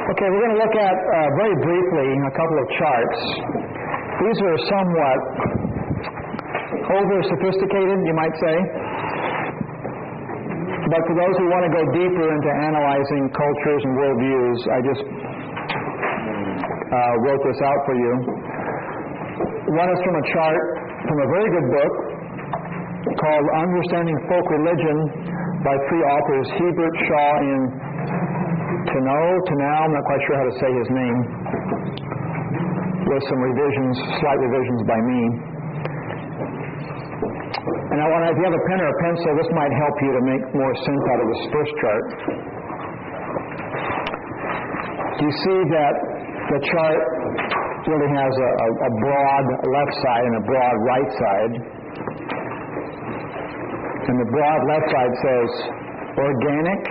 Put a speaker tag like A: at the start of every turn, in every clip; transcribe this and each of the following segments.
A: Okay, we're going to look at, very briefly, a couple of charts. These are somewhat over-sophisticated, you might say. But for those who want to go deeper into analyzing cultures and worldviews, I just wrote this out for you. One is from a chart from a very good book called Understanding Folk Religion by three authors, Hebert, Shaw, and Tanow, I'm not quite sure how to say his name, with some revisions, slight revisions by me. And if you have a pen or a pencil, this might help you to make more sense out of this first chart. Do you see that the chart really has a broad left side and a broad right side? And the broad left side says organic,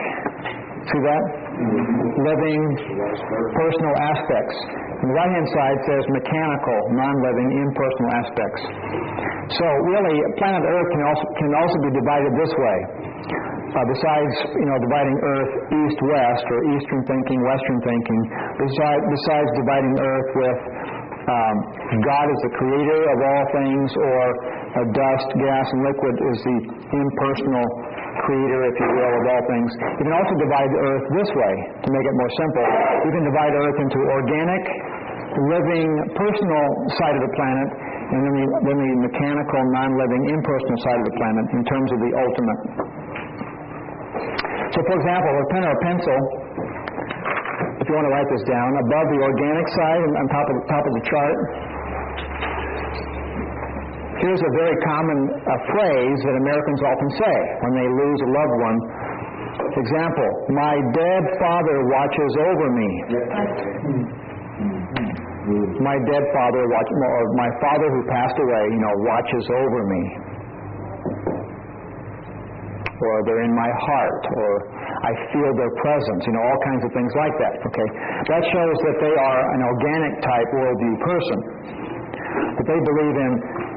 A: see that? Living, personal aspects. And the right-hand side says mechanical, non-living, impersonal aspects. So really, planet Earth can also be divided this way. Besides, dividing Earth east-west or Eastern thinking, Western thinking, besides dividing Earth with God is the creator of all things, or dust, gas, and liquid is the impersonal creator, if you will, of all things. You can also divide the Earth this way, to make it more simple. You can divide Earth into organic, living, personal side of the planet, and then the mechanical, non-living, impersonal side of the planet in terms of the ultimate. So, for example, with a pen or a pencil, if you want to write this down, above the organic side, on top of the chart, here's a very common phrase that Americans often say when they lose a loved one. Example, my dead father watches over me. My dead father watches, or my father who passed away, watches over me. Or they're in my heart, or I feel their presence, all kinds of things like that, okay? That shows that they are an organic type worldview person. That they believe in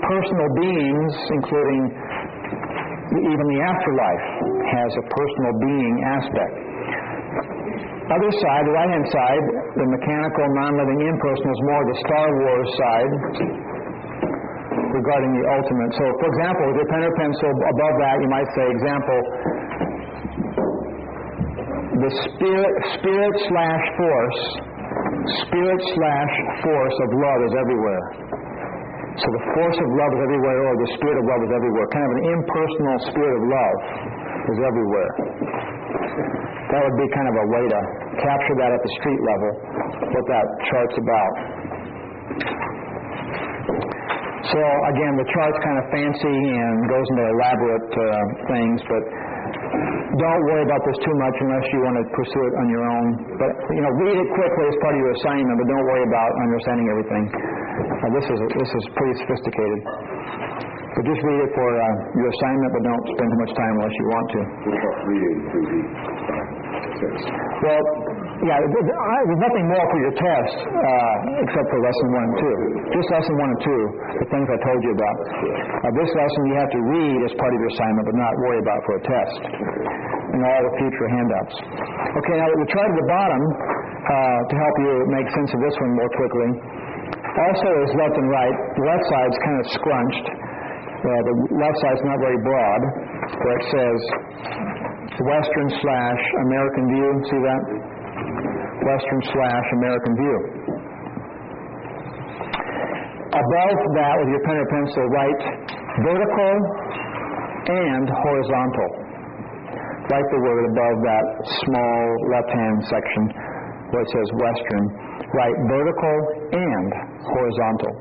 A: personal beings, including even the afterlife has a personal being aspect. Other side, the right-hand side, the mechanical, non-living, impersonal, is more the Star Wars side regarding the ultimate. So, for example, with your pen or pencil, above that you might say, example, the spirit/force of love is everywhere. So the force of love is everywhere, or the spirit of love is everywhere. Kind of an impersonal spirit of love is everywhere. That would be kind of a way to capture that at the street level, what that chart's about. So again, the chart's kind of fancy and goes into elaborate things, but don't worry about this too much unless you want to pursue it on your own. But read it quickly as part of your assignment, but don't worry about understanding everything. This is pretty sophisticated. But just read it for your assignment, but don't spend too much time unless you want to. Well, yeah, there's nothing more for your test except for lesson 1 and 2. Just lesson 1 and 2, the things I told you about. This lesson you have to read as part of your assignment, but not worry about for a test. And all the future handouts. Okay, now the chart at the bottom, to help you make sense of this one more quickly, also is left and right. The left side's kind of scrunched. The left side's not very broad, where it says Western/American view. See that? Western/American view. Above that, with your pen or pencil, write vertical and horizontal. Write the word above that small left-hand section where it says Western. Write vertical and horizontal.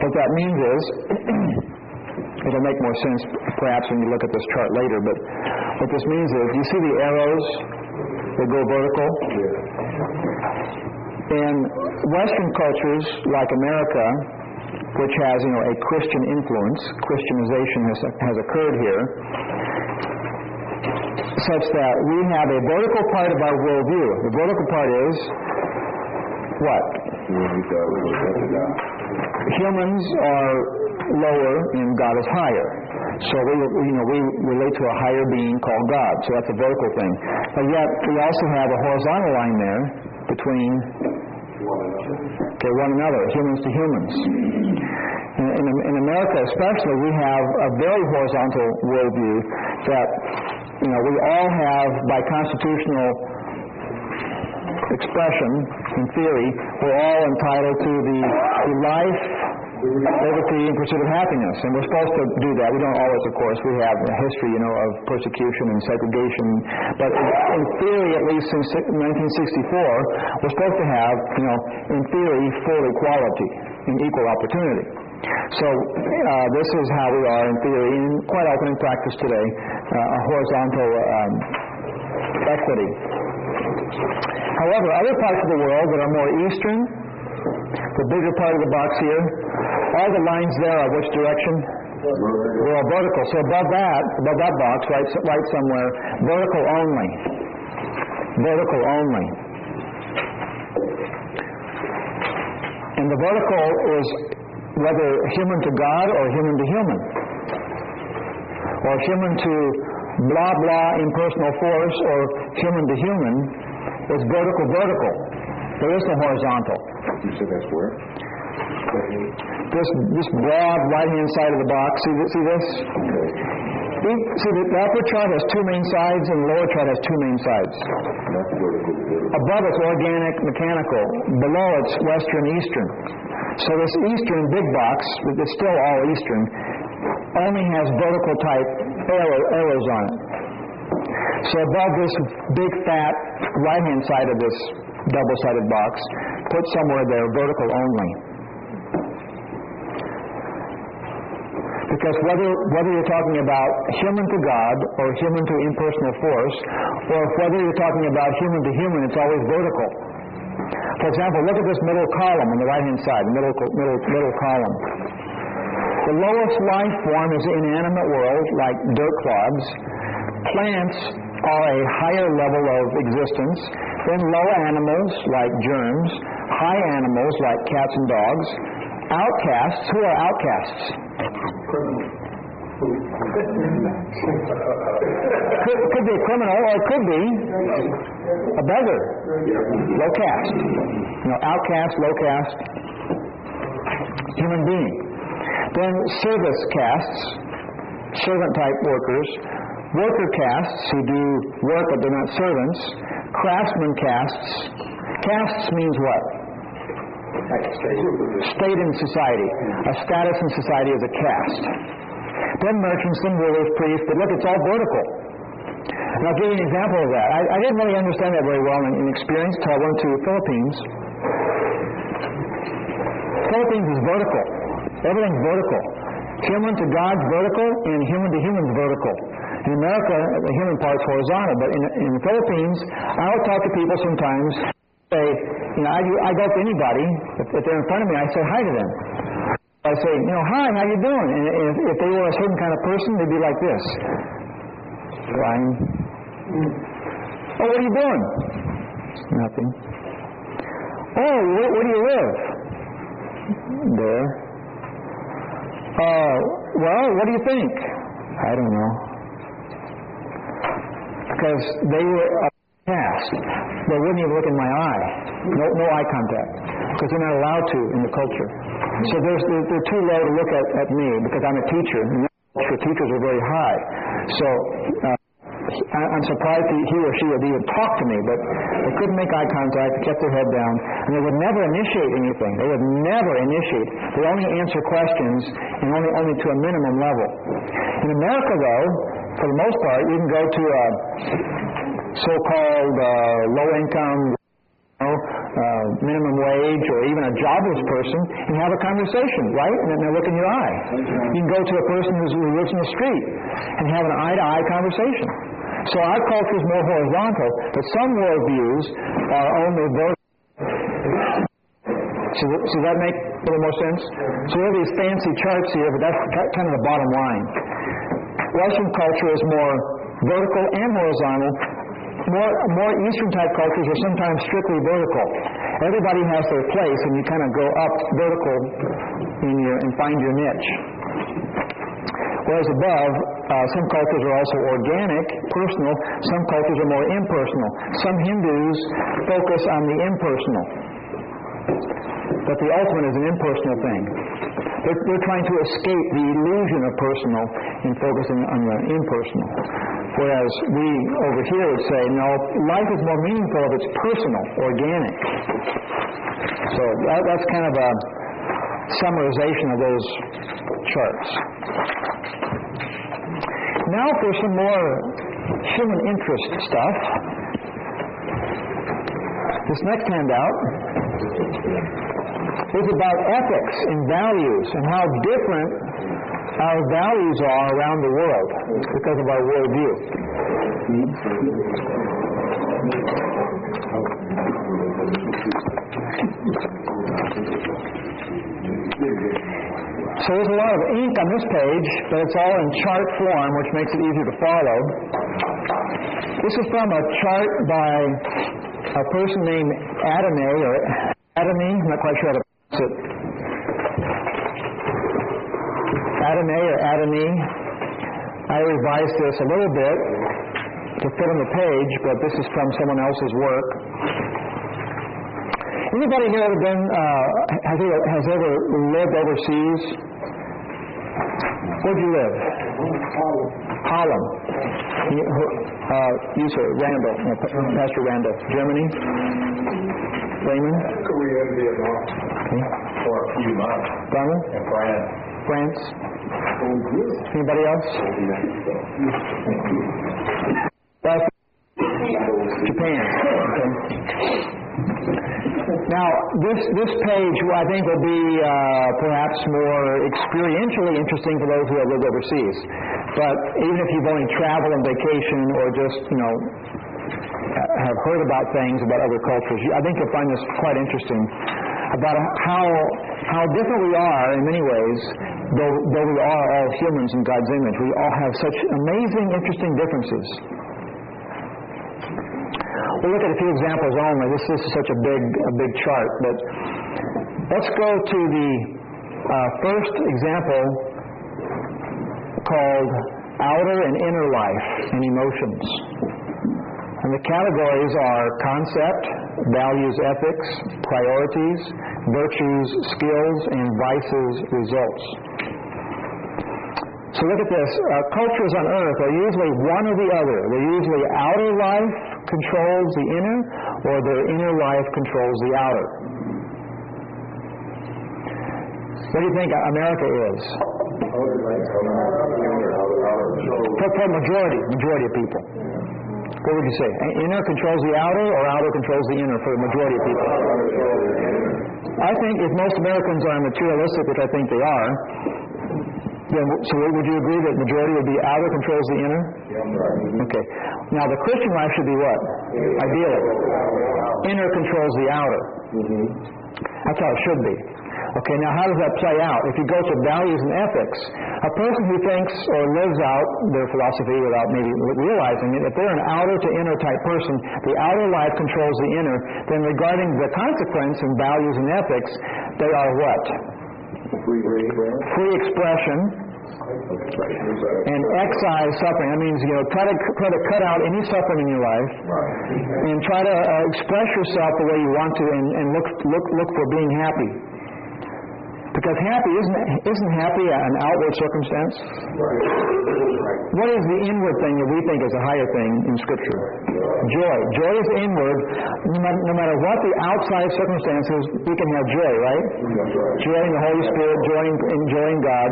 A: What that means is, it'll make more sense perhaps when you look at this chart later, but what this means is, you see the arrows that go vertical? In Western cultures like America, which has a Christian influence, Christianization has occurred here, such that we have a vertical part of our worldview. The vertical part is what? Humans are lower and God is higher. So we relate to a higher being called God. So that's a vertical thing. But yet we also have a horizontal line there between one another, humans to humans. In America especially, we have a very horizontal worldview that we all have, by constitutional expression, in theory, we're all entitled to the life, liberty, and pursuit of happiness. And we're supposed to do that. We don't always, of course. We have a history, of persecution and segregation. But in theory, at least since 1964, we're supposed to have, in theory, full equality and equal opportunity. So this is how we are in theory, and quite often in practice today, a horizontal equity. However, other parts of the world that are more eastern, the bigger part of the box here, all the lines there are which direction? They're all vertical. So above that box, right somewhere, vertical only. Vertical only. And the vertical is whether human to God or human to human. Or human to blah blah impersonal force, or human to human is vertical. There is no horizontal.
B: You said that's where?
A: This broad right-hand side of the box, see this? See, the upper chart has two main sides, and the lower chart has two main sides.
B: That's vertical.
A: Above it's organic, mechanical. Below it's western, eastern. So this eastern big box, it's still all eastern, only has vertical type arrows on it. So above this big fat right-hand side of this double-sided box, put somewhere there vertical only. Because whether you're talking about human to God or human to impersonal force, or whether you're talking about human to human, it's always vertical. For example, look at this middle column on the right-hand side, middle column. The lowest life form is an inanimate world, like dirt clods. Plants are a higher level of existence. Then low animals, like germs. High animals, like cats and dogs. Outcasts. Who are outcasts? Could be a criminal, or it could be a beggar. Low caste. Outcast, low caste, human being. Then service castes, servant-type workers. Worker castes, who do work but they're not servants. Craftsman castes. Castes means what? State in society. A status in society is a caste. Then merchants, then rulers, priests. But look, it's all vertical. And I'll give you an example of that. I didn't really understand that very well in experience until I went to the Philippines. Philippines is vertical. Everything's vertical. Human to God's vertical, and human to human's vertical. In America, the human part's horizontal, but in the Philippines, I would talk to people sometimes, say, I go up to anybody, if they're in front of me, I say hi to them. I say, hi, how you doing? And if they were a certain kind of person, they'd be like this. Fine. Oh, what are you doing? Nothing. Oh, where do you live? There. Well, what do you think? I don't know. Because they were cast. They wouldn't even look in my eye. No eye contact. Because they're not allowed to in the culture. So they're too low to look at me because I'm a teacher. And the teachers are very high. So I'm surprised he or she would even talk to me, but they couldn't make eye contact, kept their head down, and they would never initiate anything. They would never initiate. They only answer questions, and only to a minimum level. In America, though, for the most part, you can go to a so-called low-income, minimum wage, or even a jobless person, and have a conversation, right? And then they look in your eye. You can go to a person who lives in the street and have an eye-to-eye conversation. So our culture is more horizontal, but some worldviews are only vertical. So does that make a little more sense? So we have these fancy charts here, but that's kind of the bottom line. Western culture is more vertical and horizontal. More Eastern-type cultures are sometimes strictly vertical. Everybody has their place, and you kind of go up vertical and find your niche. Whereas above, some cultures are also organic, personal. Some cultures are more impersonal. Some Hindus focus on the impersonal. But the ultimate is an impersonal thing. They're trying to escape the illusion of personal and focusing on the impersonal. Whereas we over here would say, no, life is more meaningful if it's personal, organic. So that's kind of a summarization of those charts. Now for some more human interest stuff. This next handout is about ethics and values and how different our values are around the world because of our worldview. So there's a lot of ink on this page, but it's all in chart form, which makes it easier to follow. This is from a chart by a person named Adame, I'm not quite sure how to pronounce it. Adame. I revised this a little bit to fit on the page, but this is from someone else's work. Anybody here ever been, has ever lived overseas? Where'd you live? Holland. You, sir, Randall, Pastor Randall. Germany? Raymond?
B: Korea and Vietnam.
A: Okay.
B: For a few months.
A: Donald?
B: And France.
A: Anybody else? Japan. Okay. Now, this page, I think, will be perhaps more experientially interesting for those who have lived overseas. But even if you've only traveled on vacation or just, have heard about things about other cultures, I think you'll find this quite interesting about how different we are in many ways, though we are all humans in God's image. We all have such amazing, interesting differences. We'll look at a few examples only. This is such a big chart, but let's go to the first example called outer and inner life and emotions. And the categories are concept, values, ethics, priorities, virtues, skills, and vices, results. So look at this. Cultures on earth are usually one or the other. They're usually outer life controls the inner, or their inner life controls the outer. What do you think America is? For majority of people. What would you say? Inner controls the outer, or outer controls the inner for the majority of people? I think if most Americans are materialistic, which I think they are, then, so would you agree that majority would be outer controls the inner? Okay. Now the Christian life should be what? Ideally. Inner controls the outer. That's how it should be. Okay, now how does that play out? If you go to values and ethics, a person who thinks or lives out their philosophy without maybe realizing it, if they're an outer to inner type person, the outer life controls the inner, then regarding the consequence in values and ethics, they are what? Free expression and excise suffering. That means, try to cut out any suffering in your life and try to express yourself the way you want to and look for being happy. Because happy isn't happy an outward circumstance? What is the inward thing that we think is a higher thing in Scripture? Joy. Joy is inward. No matter what the outside circumstances, we can have joy, right? Joy in the Holy Spirit, joy in God.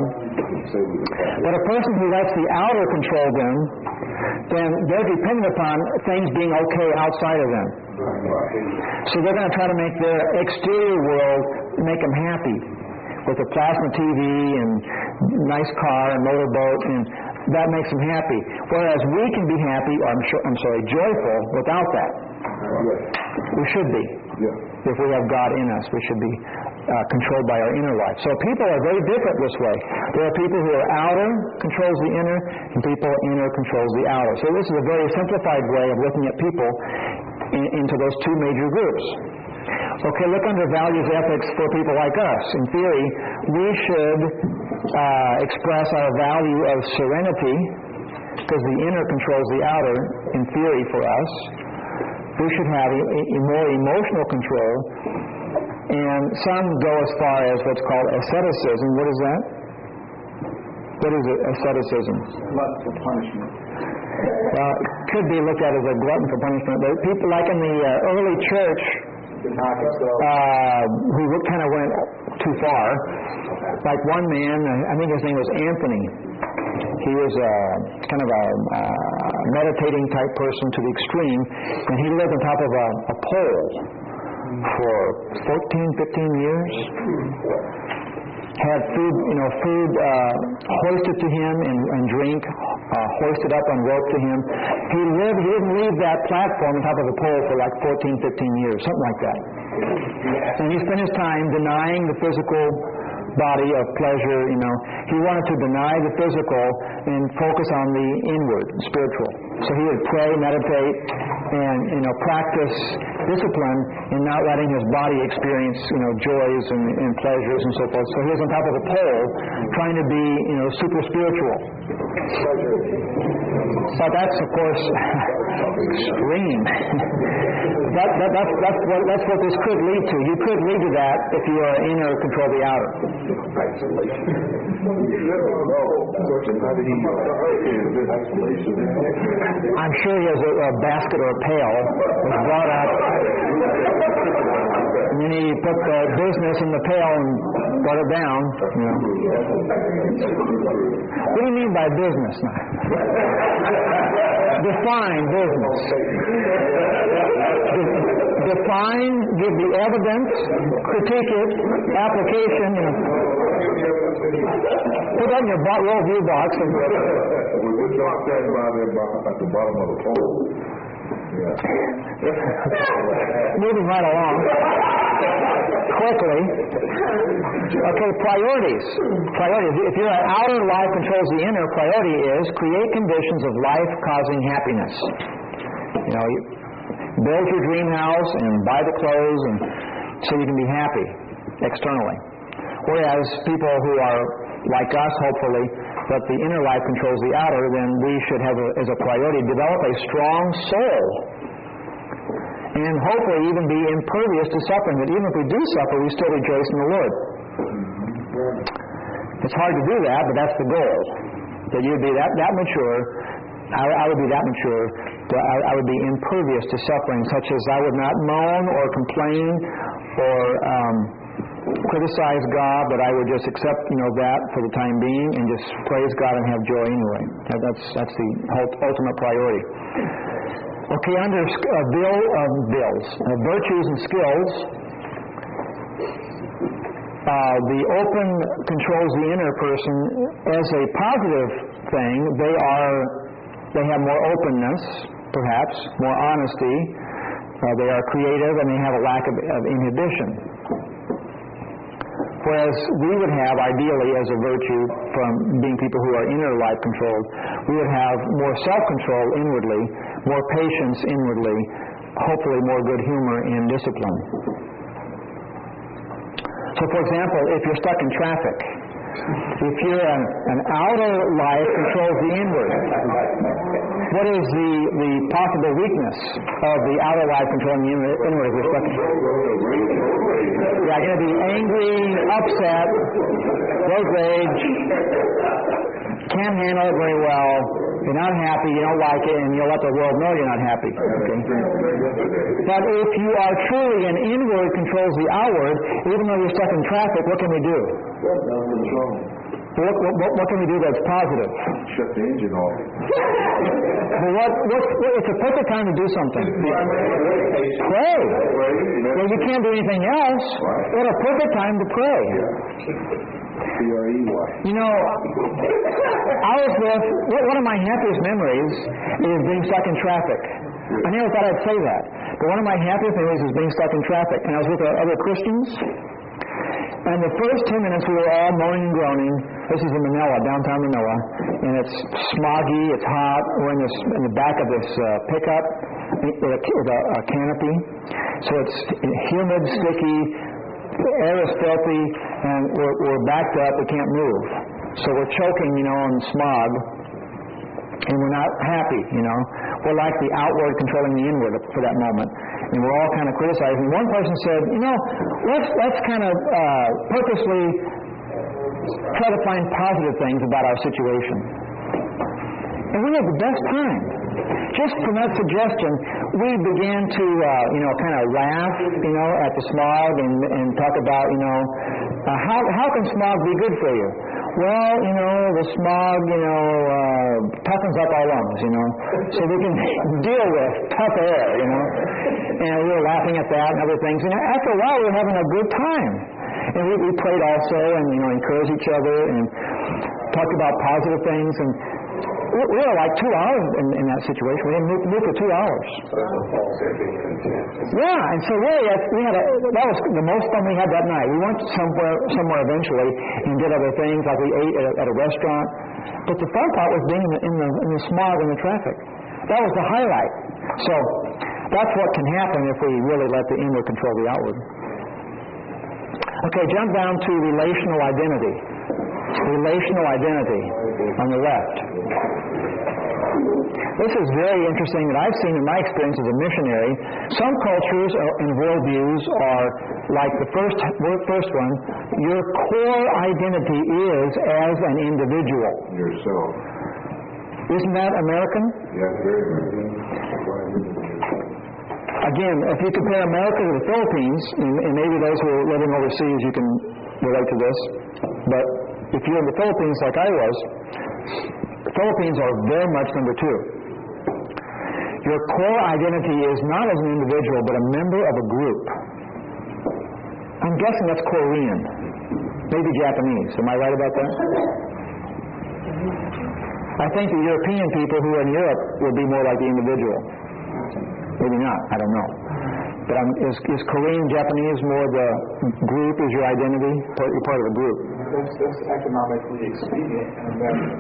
A: But a person who lets the outer control them, then they're dependent upon things being okay outside of them. So they're going to try to make their exterior world make them happy. With a plasma TV and nice car and motorboat, and that makes them happy. Whereas we can be happy, or joyful without that. We should be. If we have God in us, we should be controlled by our inner life. So people are very different this way. There are people who are outer controls the inner, and people inner controls the outer. So this is a very simplified way of looking at people into those two major groups. Okay, look under values ethics for people like us. In theory, we should express our value of serenity, because the inner controls the outer, in theory, for us. We should have more emotional control. And some go as far as what's called asceticism. What is that? What is asceticism?
B: Glutton for punishment.
A: Well, it could be looked at as a glutton for punishment. But people like in the early church who kind of went too far. Like one man, I think his name was Anthony. He was kind of a meditating type person to the extreme, and he lived on top of a pole for 14, 15 years. Had food hoisted to him and drink hoisted up on rope to him. He didn't leave that platform on top of the pole for like 14, 15 years, something like that. And he spent his time denying the physical body of pleasure. He wanted to deny the physical and focus on the inward, spiritual. So he would pray, meditate, and practice discipline in not letting his body experience joys and pleasures and so forth. So he was on top of a pole trying to be super spiritual. But that's of course extreme. That's what this could lead to. You could lead to that if you are inner control the outer. I'm sure he has a basket or a pail was brought up, and then he put the business in the pail and brought it down. What do you mean by business now? Define business. Define, give the evidence, critique it, application. Put that in your worldview box.
B: We would not stand by there at the bottom of the pole.
A: Moving right along. Quickly. Okay, priorities. If your outer life controls the inner, priority is create conditions of life-causing happiness. Build your dream house and buy the clothes and so you can be happy externally. Whereas people who are like us, hopefully, that the inner life controls the outer, then we should have as a priority develop a strong soul and hopefully even be impervious to suffering. That even if we do suffer, we still rejoice in the Lord. It's hard to do that, but that's the goal. That you'd be that mature. I would be that mature. I would be impervious to suffering, such as I would not moan or complain or criticize God, but I would just accept that for the time being and just praise God and have joy anyway. That's the ultimate priority. Okay, under virtues and skills, the open controls the inner person as a positive thing. They have more openness, perhaps, more honesty. They are creative, and they have a lack of inhibition. Whereas we would have, ideally, as a virtue from being people who are inner life controlled, we would have more self-control inwardly, more patience inwardly, hopefully more good humor and discipline. So, for example, if you're stuck in traffic, if you're an outer life controls the inward, what is the possible weakness of the outer life controlling the inward if you're stuck in traffic? Yeah, you're going to be angry, upset, road rage, can't handle it very well, you're not happy, you don't like it, and you'll let the world know you're not happy. Okay? But if you are truly an inward controls the outward, even though you're stuck in traffic, what can we do? What can we do that's positive?
B: Shut the engine off.
A: Well, it's a perfect time to do something. Pray. Well, you can't do anything else. What a perfect time to pray.
B: P-R-E-Y.
A: I was with, one of my happiest memories is being stuck in traffic. I never thought I'd say that. But one of my happiest memories is being stuck in traffic. And I was with other Christians. And the first 10 minutes we were all moaning and groaning. This is in Manila, downtown Manila, and it's smoggy, it's hot. We're in the back of this pickup with a canopy. So it's humid, sticky, the air is filthy, and we're backed up, we can't move. So we're choking, on smog, and we're not happy, We're like the outward controlling the inward for that moment. And we're all kind of criticizing. One person said, let's kind of purposely try to find positive things about our situation. And we had the best time. Just from that suggestion, we began to, kind of laugh, at the smog and talk about, how can smog be good for you? Well, the smog, toughens up our lungs, so we can deal with tough air, And we were laughing at that and other things. And after a while, we were having a good time. And we prayed also and, encouraged each other and talked about positive things. And we were like 2 hours in that situation. We didn't move for 2 hours. Yeah, and so really, that was the most fun we had that night. We went somewhere eventually and did other things, like we ate at a restaurant. But the fun part was being in the smog and the traffic. That was the highlight. So that's what can happen if we really let the inward control the outward. Okay, jump down to relational identity. Relational identity on the left. This is very interesting that I've seen in my experience as a missionary. Some cultures and worldviews are like the first one. Your core identity is as an individual.
B: Yourself.
A: Isn't that American?
B: Yeah, very American.
A: Again, if you compare America to the Philippines, and maybe those who are living overseas, you can relate to this, but if you're in the Philippines like I was, the Philippines are very much number two. Your core identity is not as an individual, but a member of a group. I'm guessing that's Korean, maybe Japanese. Am I right about that? I think the European people who are in Europe would be more like the individual. Maybe not, I don't know. But is Korean, Japanese more the group is your identity? You're part of a group.
C: That's economically expedient in America.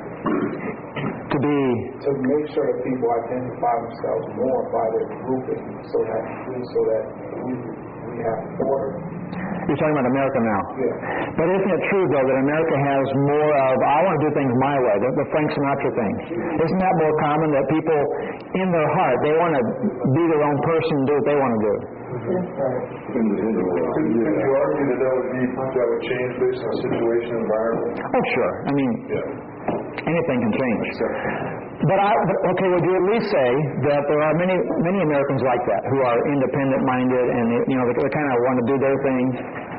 A: To
C: make sure that people identify themselves more by their grouping so that we have order.
A: You're talking about America now.
C: Yeah.
A: But isn't it true, though, that America has more of, I want to do things my way, the Frank Sinatra thing? Isn't that more common that people, in their heart, they want to be their own person and do what they want to do?
B: Could you argue that would change based on situation and environment?
A: Oh, sure. I mean, anything can change. But okay, would you at least say that there are many Americans like that who are independent-minded and they kind of want to do their thing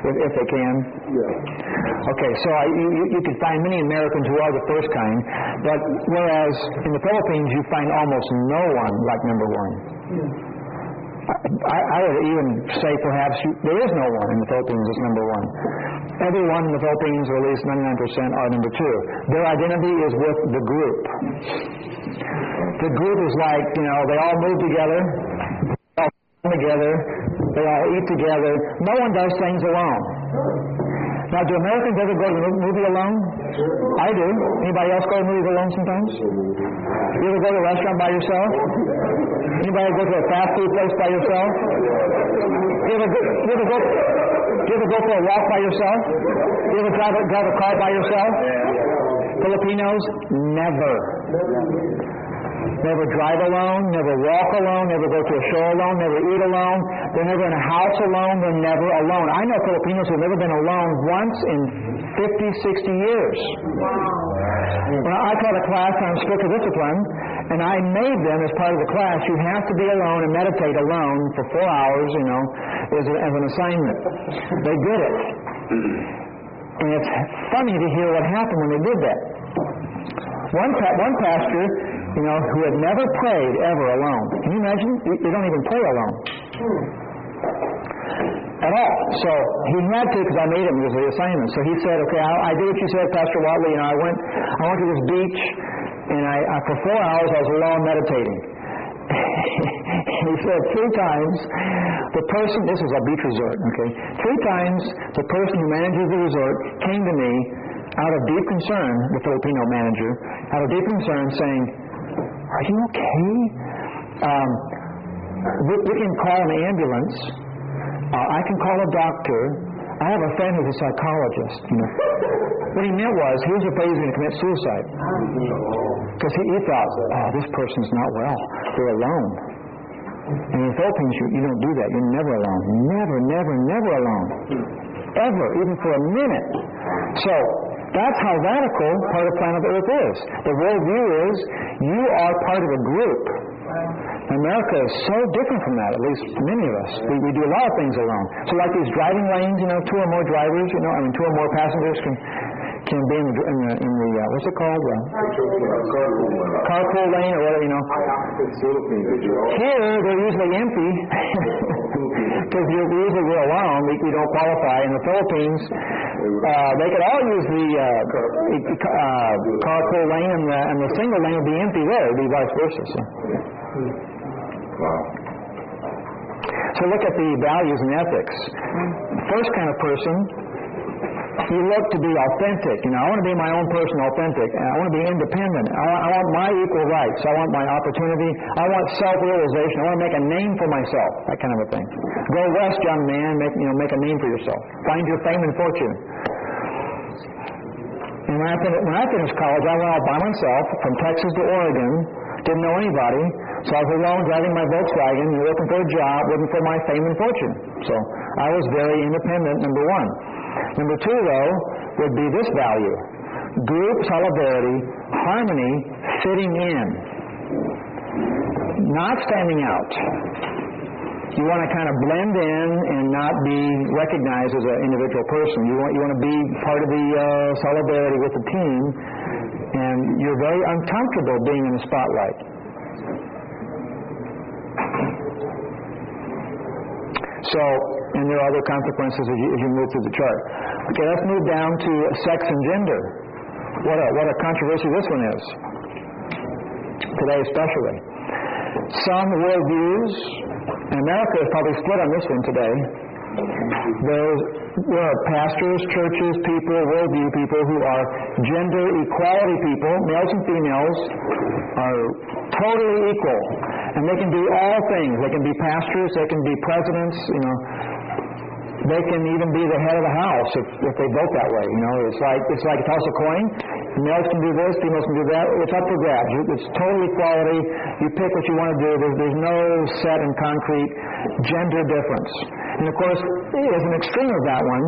A: if they can? Yeah. Okay, so you could find many Americans who are the first kind, but whereas in the Philippines you find almost no one like number one. Yeah. I would even say perhaps there is no one in the Philippines that's number one. Everyone in the Philippines, or at least 99%, are number two. Their identity is with the group. The group is like, they all move together, they all come together, they all eat together. No one does things alone. Now, do Americans ever go to the movie alone? I do. Anybody else go to movies alone sometimes? You ever go to a restaurant by yourself? Anybody go to a fast food place by yourself? You ever go for a walk by yourself? You ever drive a car by yourself? Filipinos, never. Never drive alone, never walk alone, never go to a show alone, never eat alone. They're never in a house alone, they're never alone. I know Filipinos who have never been alone once in 50, 60 years. Wow. When I taught a class on spiritual discipline, and I made them as part of the class, you have to be alone and meditate alone for 4 hours, as an assignment. They did it. And it's funny to hear what happened when they did that. One pastor, who had never prayed ever alone. Can you imagine? They don't even pray alone. At all. So he had to, because I made him as the assignment. So he said, okay, I did what you said, Pastor Watley. I went to this beach, and for 4 hours I was alone meditating. he said 3 times the person, this is a beach resort, okay? 3 times the person who manages the resort came to me out of deep concern, the Filipino manager, out of deep concern saying, "Are you okay? We can call an ambulance. I can call a doctor. I have a friend who's a psychologist." What he meant was he was afraid he was going to commit suicide because he thought, "Oh, this person's not well. They're alone." And in the Philippines, you don't do that. You're never alone. Never, never, never alone. Ever, even for a minute. So that's how radical part of planet Earth is. The worldview is you are part of a group. America is so different from that, at least many of us. We do a lot of things alone. So like these driving lanes, 2 or more drivers, 2 or more passengers can be in the what's it called? Carpool lane or whatever, Here, they're usually empty because we're alone. We don't qualify. In the Philippines, they could all use the carpool lane and the single lane would be empty there. It would be vice versa. So.
B: Wow.
A: So look at the values and ethics. First kind of person, you look to be authentic. I want to be my own person, authentic. I want to be independent. I want my equal rights. I want my opportunity. I want self-realization. I want to make a name for myself. That kind of a thing. Go west, young man. Make a name for yourself. Find your fame and fortune. And when I finished college, I went out by myself from Texas to Oregon. Didn't know anybody. So I was alone driving my Volkswagen and looking for a job, looking for my fame and fortune. So I was very independent, number 1. Number 2, though, would be this value. Group solidarity, harmony, fitting in. Not standing out. You want to kind of blend in and not be recognized as an individual person. You want to be part of the solidarity with the team, and you're very uncomfortable being in the spotlight. So, and there are other consequences as you move through the chart. Okay, let's move down to sex and gender. What a controversy this one is. Today especially. Some worldviews, and America is probably split on this one today. There are pastors, churches, people, worldview people who are gender equality people. Males and females are totally equal. And they can do all things. They can be pastors, they can be presidents, They can even be the head of the house if they vote that way. It's like a toss a coin. Males can do this, females can do that. It's up for grabs. It's total equality. You pick what you want to do. There's no set and concrete gender difference. And of course, as an extreme of that one,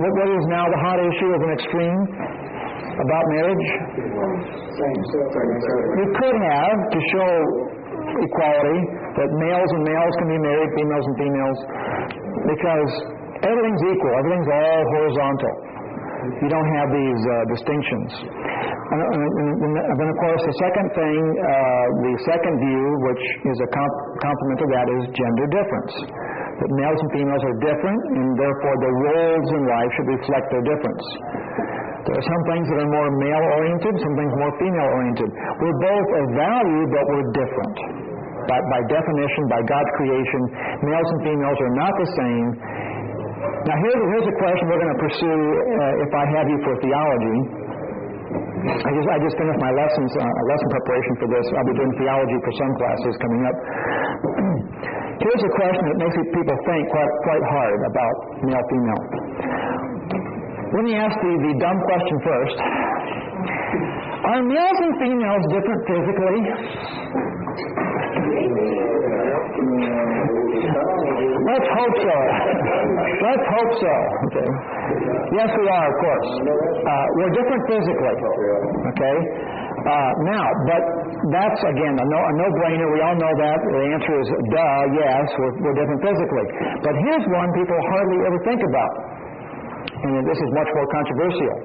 A: what is now the hot issue as an extreme about marriage? You could have, to show equality, that males and males can be married, females and females, because everything's equal. Everything's all horizontal. You don't have these distinctions. And then, of course, the second thing, the second view, which is a complement to that, is gender difference. That males and females are different, and therefore the roles in life should reflect their difference. There are some things that are more male-oriented, some things more female-oriented. We're both of value, but we're different. By definition, by God's creation, males and females are not the same. Now, here's a question we're going to pursue if I have you for theology. I just finished my lesson preparation for this. I'll be doing theology for some classes coming up. Here's a question that makes people think quite hard about male-female. Let me ask the dumb question first. Are males and females different physically? Let's hope so. Let's hope so. Okay. Yes, we are, of course. We're different physically. Okay. Now, but that's, again, a no-brainer. We all know that. The answer is, duh, yes, we're different physically. But here's one people hardly ever think about. And this is much more controversial.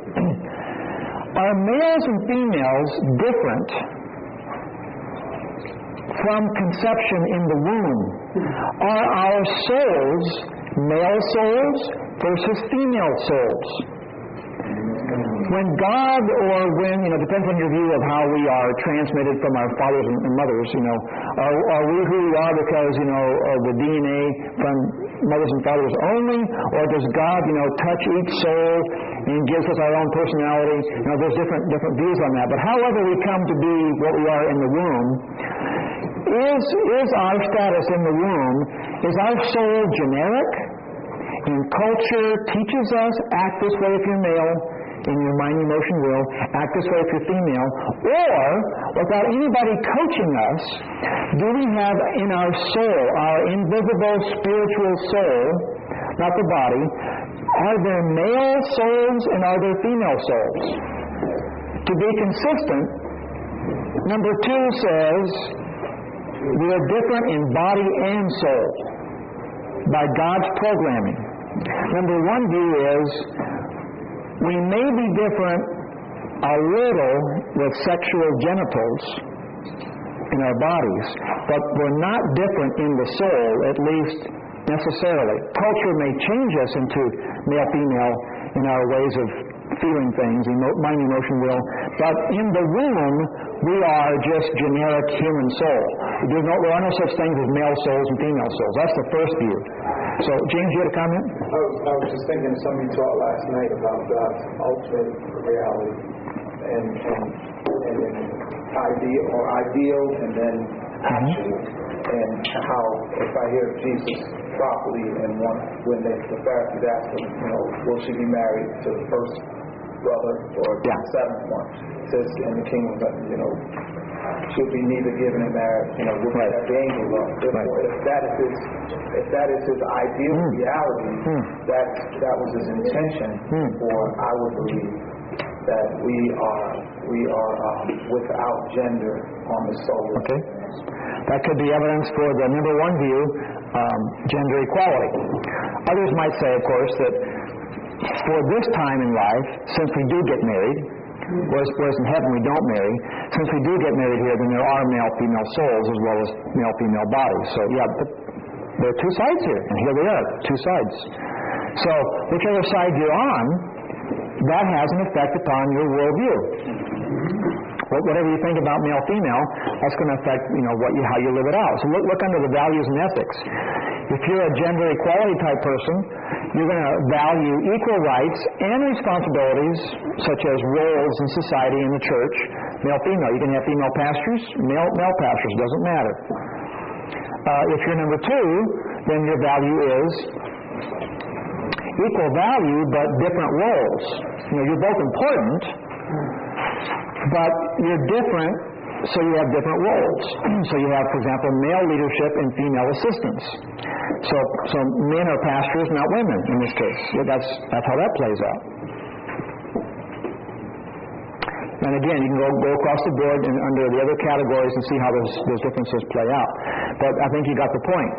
A: Are males and females different from conception in the womb? Are our souls male souls versus female souls? When God, or when, depends on your view of how we are transmitted from our fathers and mothers, are we who we are because, of the DNA from mothers and fathers only, or does God, touch each soul and gives us our own personality? There's different views on that. But however we come to be what we are in the womb, is our status in the womb, is our soul generic? And culture teaches us, act this way if you're male, in your mind, emotion, will, act this way if you're female, or, without anybody coaching us, do we have in our soul, our invisible spiritual soul, not the body, are there male souls and are there female souls? To be consistent, number 2 says, we are different in body and soul by God's programming. Number 1 view is we may be different a little with sexual genitals in our bodies, but we're not different in the soul, at least necessarily. Culture may change us into male-female in our ways of feeling things, mind, emotion, will, but in the womb, we are just generic human soul. There are no such things as male souls and female souls. That's the first view. So, James, you had a comment?
C: I was just thinking of something you taught last night about God's ultimate reality and then ideal and then actual, and how if I hear Jesus properly and when the Pharisees ask him, will she be married to the first brother or the seventh one? It says in the kingdom that she'll be neither given in marriage, we'll be at the angel love. Therefore, if that is his ideal reality, that was his intention, for I would believe that we are without gender on the soul.
A: Okay. That could be evidence for the number 1 view, gender equality. Others might say, of course, that for this time in life, since we do get married, whereas in heaven we don't marry, since we do get married here, then there are male-female souls as well as male-female bodies. So, but there are 2 sides here, and here they are, 2 sides. So, whichever side you're on, that has an effect upon your worldview. Whatever you think about male-female, that's going to affect, how you live it out. So look under the values and ethics. If you're a gender equality type person, you're going to value equal rights and responsibilities, such as roles in society and the church, male-female. You can have female pastors, male pastors, doesn't matter. If you're number 2, then your value is equal value, but different roles. You're both important, but you're different, so you have different roles. So you have, for example, male leadership and female assistants. So men are pastors, not women in this case. That's how that plays out. And again, you can go across the board and under the other categories and see how those differences play out. But I think you got the point.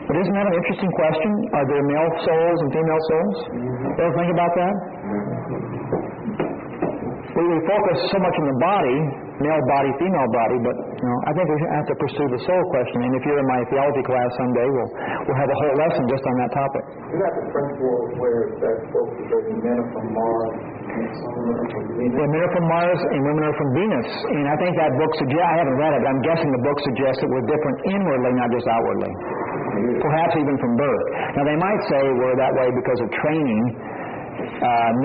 A: But isn't that an interesting question? Are there male souls and female souls? You ever think about that? We focus so much on the body, male body, female body, but I think we have to pursue the soul question. And if you're in my theology class someday, we'll have a whole lesson just on that topic.
C: You got the principle where that folks are men are from Mars,
A: men are from Mars and women are from Venus. And I think that book suggests, I haven't read it, but I'm guessing the book suggests that we're different inwardly, not just outwardly. Perhaps even from birth. Now they might say we're that way because of training,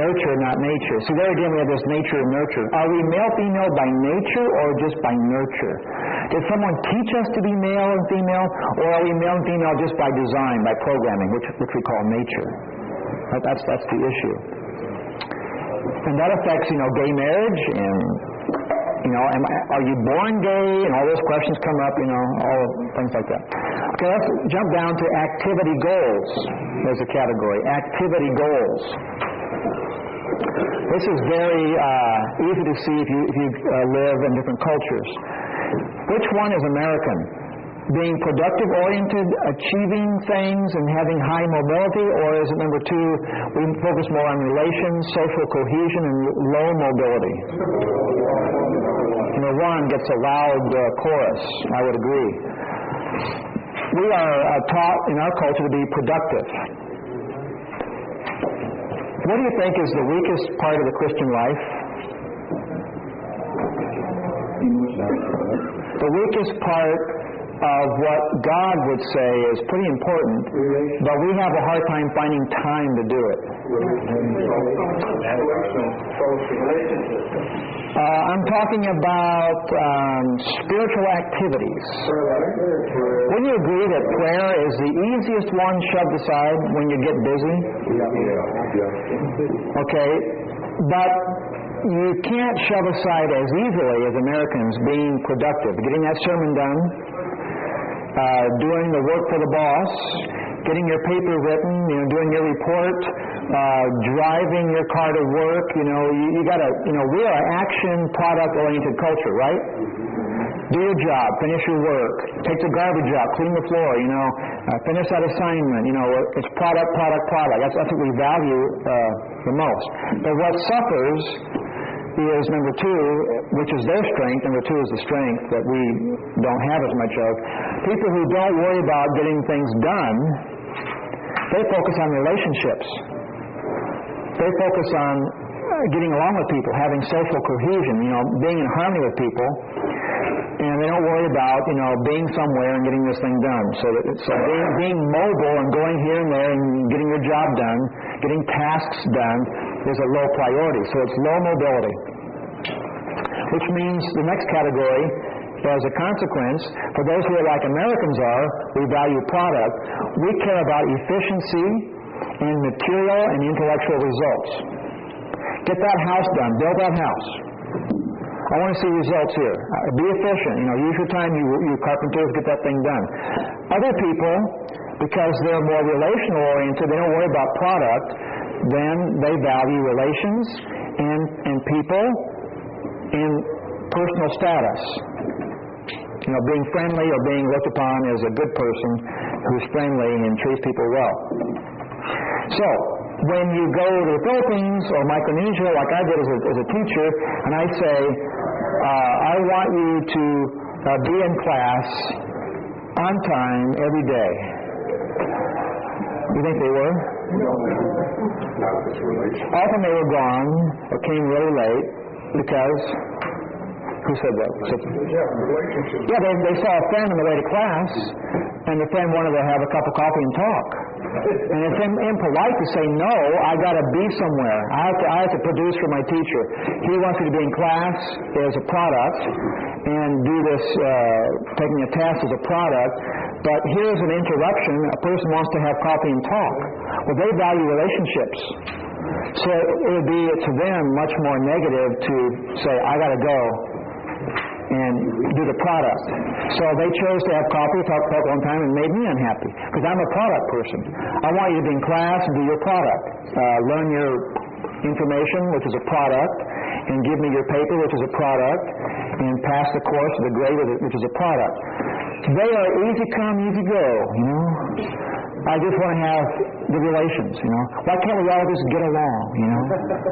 A: nurture, not nature. See, there again we have this nature and nurture. Are we male-female by nature or just by nurture? Did someone teach us to be male and female, or are we male and female just by design, by programming, which we call nature? That's the issue. And that affects, gay marriage and, are you born gay? And all those questions come up, all things like that. Okay, let's jump down to activity goals. There's a category, activity goals. This is very easy to see if you live in different cultures. Which one is American? Being productive-oriented, achieving things, and having high mobility, or is it number 2, we focus more on relations, social cohesion, and low mobility? One gets a loud chorus. I would agree. We are taught in our culture to be productive. What do you think is the weakest part of the Christian life? The weakest part of what God would say is pretty important, but we have a hard time finding time to do it. I'm talking about spiritual activities. Wouldn't you agree that prayer is the easiest one shoved aside when you get busy? Okay, but you can't shove aside as easily as Americans being productive, getting that sermon done, doing the work for the boss, getting your paper written, doing your report, driving your car to work. You got to, we are an action, product-oriented culture, right? Do your job, finish your work, take the garbage out, clean the floor, finish that assignment. It's product. That's what we value the most. But what suffers is number two, which is their strength. Number two is the strength that we don't have as much of. People who don't worry about getting things done, they focus on relationships. They focus on getting along with people, having social cohesion, being in harmony with people. And they don't worry about, being somewhere and getting this thing done. So being mobile and going here and there and getting your job done, getting tasks done, is a low priority. So it's low mobility. Which means the next category, as a consequence, for those who are like Americans are, we value product. We care about efficiency and material and intellectual results. Get that house done. Build that house. I want to see results here. Be efficient. Use your time, you carpenters, get that thing done. Other people, because they're more relational oriented, they don't worry about product, then they value relations and people and personal status. Being friendly or being looked upon as a good person who's friendly and treats people well. So, when you go to the Philippines or Micronesia, like I did as a teacher, and I say, I want you to be in class on time every day. You think they were? Often they were gone or came really late because, who said that? Yeah, they saw a friend on the way to class, and the friend wanted to have a cup of coffee and talk. And it's impolite to say, no, I got to be somewhere. I have to produce for my teacher. He wants me to be in class as a product and do this, taking a test as a product. But here's an interruption. A person wants to have coffee and talk. Well, they value relationships. So it would be to them much more negative to say, I got to go and do the product. So they chose to have coffee, talk one time, and made me unhappy because I'm a product person. I want you to be in class and do your product. Learn your information, which is a product, and give me your paper, which is a product, and pass the course with a grade, which is a product. They are easy come, easy go, I just want to have the relations, Why can't we all just get along,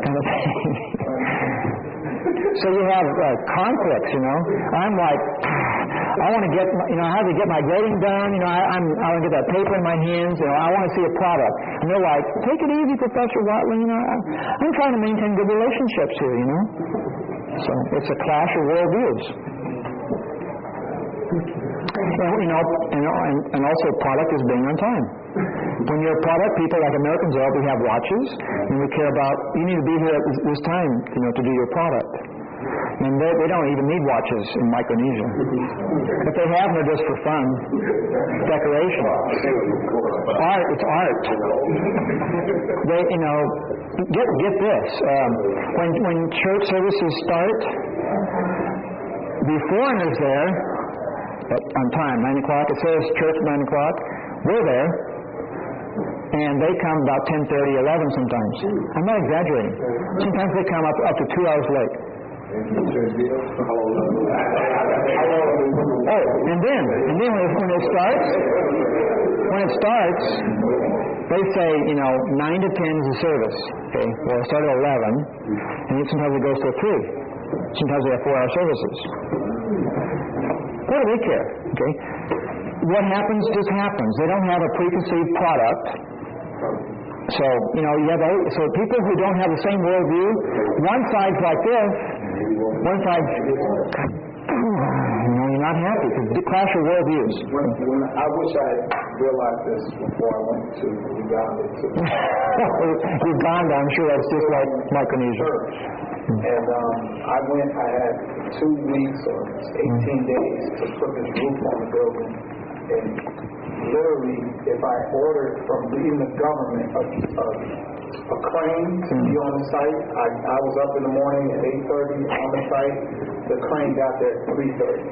A: kind of thing. So you have conflicts, I'm like, I want to get, I have to get my grading done, I want to get that paper in my hands, I want to see a product. And they're like, take it easy, Professor Watley, I'm trying to maintain good relationships here, So it's a clash of worldviews. And also product is being on time. When you're a product, people like Americans are, we have watches, and we care about, you need to be here at this time, to do your product. And they don't even need watches in Micronesia. If they have, they're just for fun. Decoration. Art, it's art. They, get this. When church services start, the foreigners there, on time, 9 o'clock, it says church 9 o'clock, we're there, and they come about 10:30, 11 sometimes. I'm not exaggerating. Sometimes they come up to 2 hours late. Oh, and then when it starts, they say, 9 to 10 is the service. Okay, well, it started at 11, and then sometimes it goes till 3. Sometimes they have 4-hour services. What do they care? Okay, what happens just happens. They don't have a preconceived product So, you know, so people who don't have the same worldview, one side's like this, one side, you know, you're not happy because you clash your worldviews.
C: When I wish I had realized this before I went to Uganda.
A: Uganda, I'm sure that's just like Micronesia.
C: And I had 2 weeks or 18 days to put this roof on the building. And literally, if I ordered from even the government a crane to be on the site, I was up in the morning at 8:30 on the site. The crane got there at 3:30.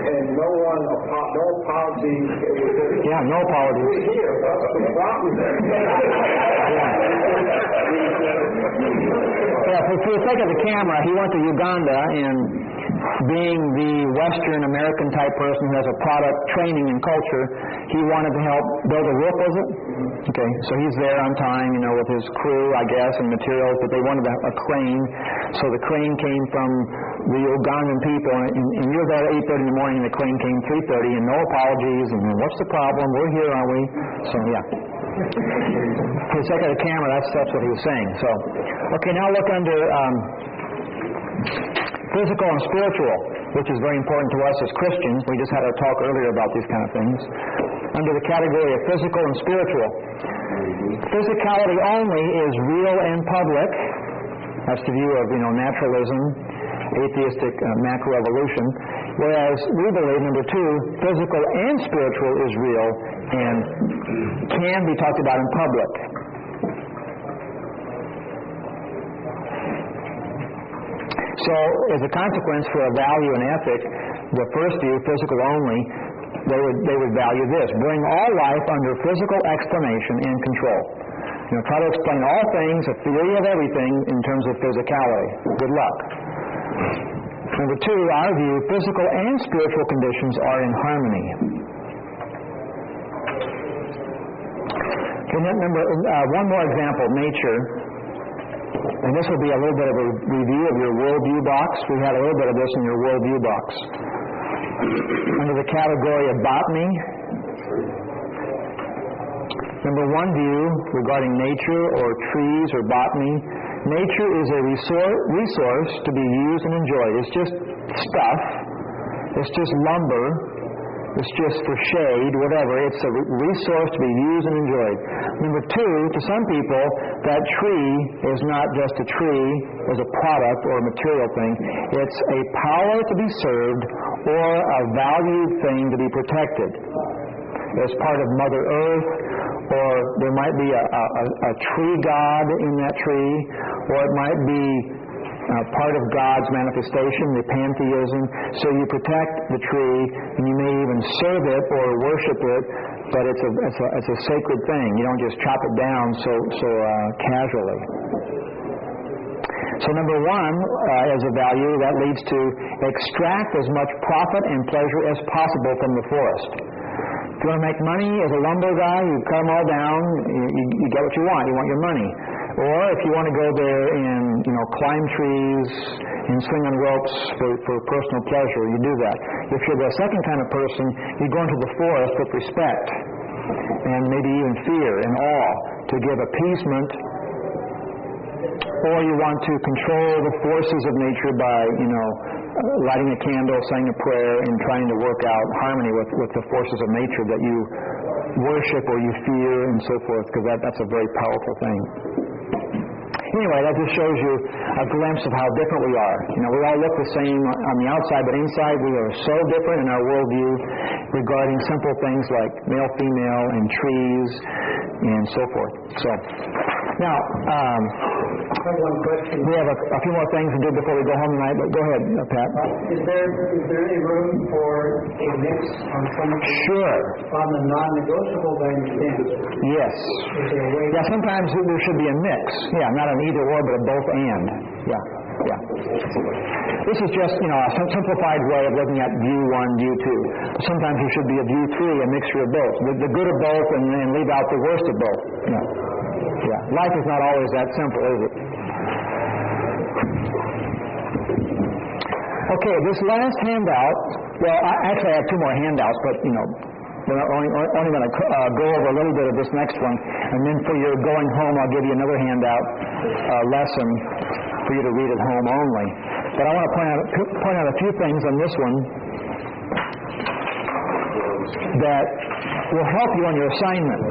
C: And no apology.
A: Yeah, no apologies.
C: We're here. That's the problem.
A: Yeah, for the sake of the camera, he went to Uganda, and being the Western American type person who has a product training and culture, he wanted to help build a roof, was it? Okay, so he's there on time, you know, with his crew, I guess, and materials, but they wanted a crane. So the crane came from the Ugandan people, and you're there at 8:30 in the morning, and the crane came 3:30, and no apologies, and what's the problem? We're here, aren't we? So, yeah. For the sake of the camera, that's what he was saying. So, okay, now look under physical and spiritual, which is very important to us as Christians. We just had our talk earlier about these kind of things. Under the category of physical and spiritual, physicality only is real and public. That's the view of, you know, naturalism, atheistic macroevolution. Whereas we believe, number 2, physical and spiritual is real and can be talked about in public. So, as a consequence for a value and ethic, the first view, physical only, they would value this: bring all life under physical explanation and control. You know, try to explain all things, a theory of everything in terms of physicality. Good luck. Number 2, our view, physical and spiritual conditions are in harmony. Okay, one more example, nature. And this will be a little bit of a review of your worldview box. We had a little bit of this in your worldview box. Under the category of botany, number 1 view regarding nature or trees or botany, nature is a resource to be used and enjoyed. It's just stuff. It's just lumber. It's just for shade, whatever. It's a resource to be used and enjoyed. Number 2, to some people, that tree is not just a tree as a product or a material thing. It's a power to be served or a valued thing to be protected. As part of Mother Earth, or there might be a tree god in that tree, or it might be part of God's manifestation, the pantheism. So you protect the tree, and you may even serve it or worship it, but it's a sacred thing. You don't just chop it down so casually. So number 1, as a value, that leads to extract as much profit and pleasure as possible from the forest. If you want to make money as a lumber guy, you cut them all down, you get what you want. You want your money. Or if you want to go there and, you know, climb trees and swing on ropes for personal pleasure, you do that. If you're the second kind of person, you go into the forest with respect and maybe even fear and awe to give appeasement. Or you want to control the forces of nature by, you know, lighting a candle, saying a prayer, and trying to work out harmony with the forces of nature that you worship or you fear and so forth, because that's a very powerful thing. Anyway, that just shows you a glimpse of how different we are. You know, we all look the same on the outside, but inside we are so different in our worldview regarding simple things like male, female, and trees, and so forth. So, now,
D: I have one question.
A: We have a few more things to do before we go home tonight, but go ahead, Pat.
D: Is there any room for a mix on some of the...
A: Sure.
D: On the non-negotiables, I understand.
A: Yes.
D: Is there a way...
A: Yeah, sometimes there should be a mix. Yeah, not an either or, but a both and. Yeah. This is just, you know, a simplified way of looking at view 1, view 2. Sometimes there should be a view 3, a mixture of both. The good of both and leave out the worst of both. Yeah. Life is not always that simple, is it? Okay, this last handout, well, I have 2 more handouts, but, you know, we're only going to go over a little bit of this next one, and then for your going home, I'll give you another handout lesson for you to read at home only. But I want to point out a few things on this one that will help you on your assignment.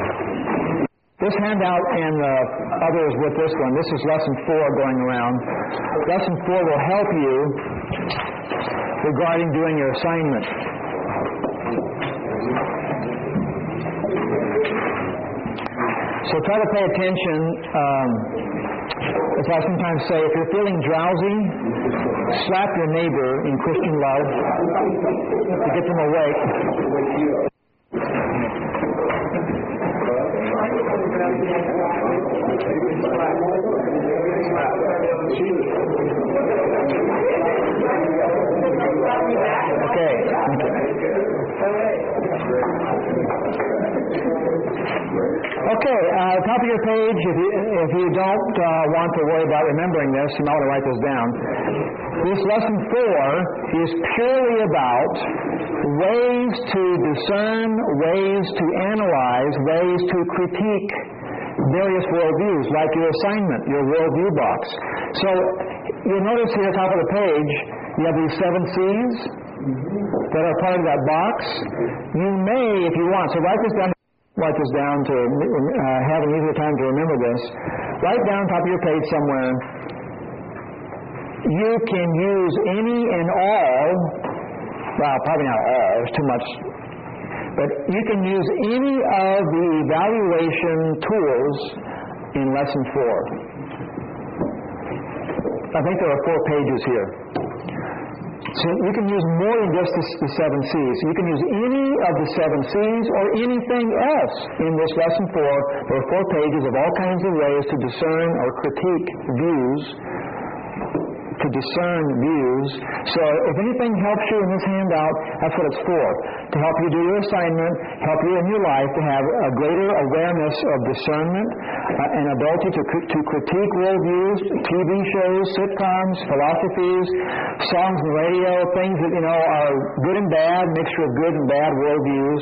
A: This handout and others with this one, this is lesson 4 going around. Lesson 4 will help you regarding doing your assignment. So try to pay attention. As I sometimes say, if you're feeling drowsy, slap your neighbor in Christian love to get them awake. Okay, top of your page, if you don't want to worry about remembering this, you might want to write this down. This lesson 4 is purely about ways to discern, ways to analyze, ways to critique various worldviews, like your assignment, your worldview box. So you'll notice here at the top of the page, you have these 7 C's that are part of that box. You may, if you want, so write this down to have an easier time to remember this. Write down top of your page somewhere. You can use any and all, well, probably not all, there's too much, but you can use any of the evaluation tools in lesson 4. I think there are 4 pages here. So you can use more than just the 7 C's. You can use any of the 7 C's or anything else in this lesson 4. There are 4 pages of all kinds of ways to discern or critique views, to discern views. So if anything helps you in this handout, that's what it's for. To help you do your assignment, help you in your life to have a greater awareness of discernment, an ability to critique worldviews, TV shows, sitcoms, philosophies, songs and radio, things that are good and bad, mixture of good and bad worldviews.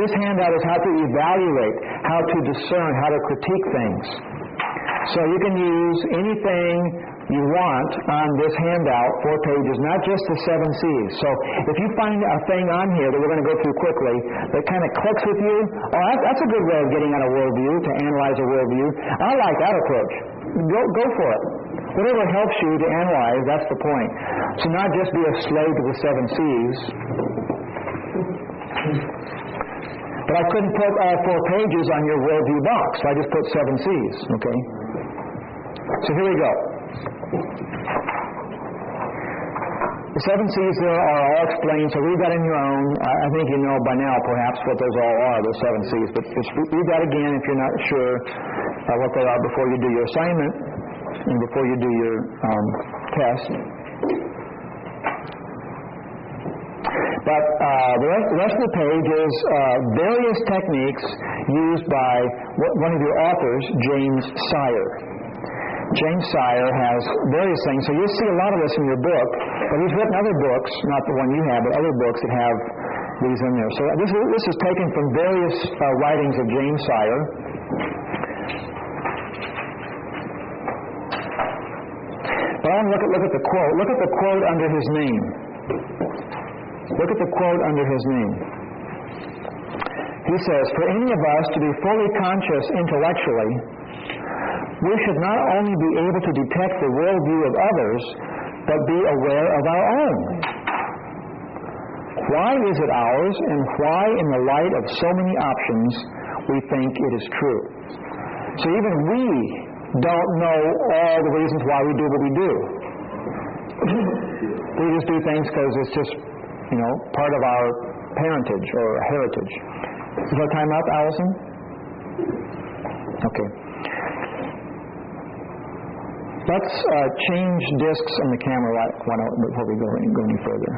A: This handout is how to evaluate, how to discern, how to critique things. So you can use anything you want on this handout, 4 pages, not just the 7 C's. So if you find a thing on here that we're going to go through quickly that kind of clicks with you, that's a good way of getting at a worldview, to analyze a worldview. I like that approach. Go for it. Whatever helps you to analyze, that's the point. So not just be a slave to the 7 C's. But I couldn't put 4 pages on your worldview box, so I just put 7 C's, okay? So here we go. The 7 C's there are all explained, so read that in your own. I think you know by now perhaps what those all are, those 7 C's, but just read that again if you're not sure what they are before you do your assignment and before you do your test. But the rest of the page is various techniques used by one of your authors, James Sire. James Sire has various things, so you'll see a lot of this in your book, but he's written other books, not the one you have, but other books that have these in there. So this is taken from various writings of James Sire. But I want to look at the quote. Look at the quote under his name. Look at the quote under his name. He says, "For any of us to be fully conscious intellectually, we should not only be able to detect the worldview of others, but be aware of our own. Why is it ours, and why, in the light of so many options, we think it is true?" So even we don't know all the reasons why we do what we do. We just do things because it's just, part of our parentage or heritage. Is our time up, Allison? Okay. Let's change discs on the camera before we go any further.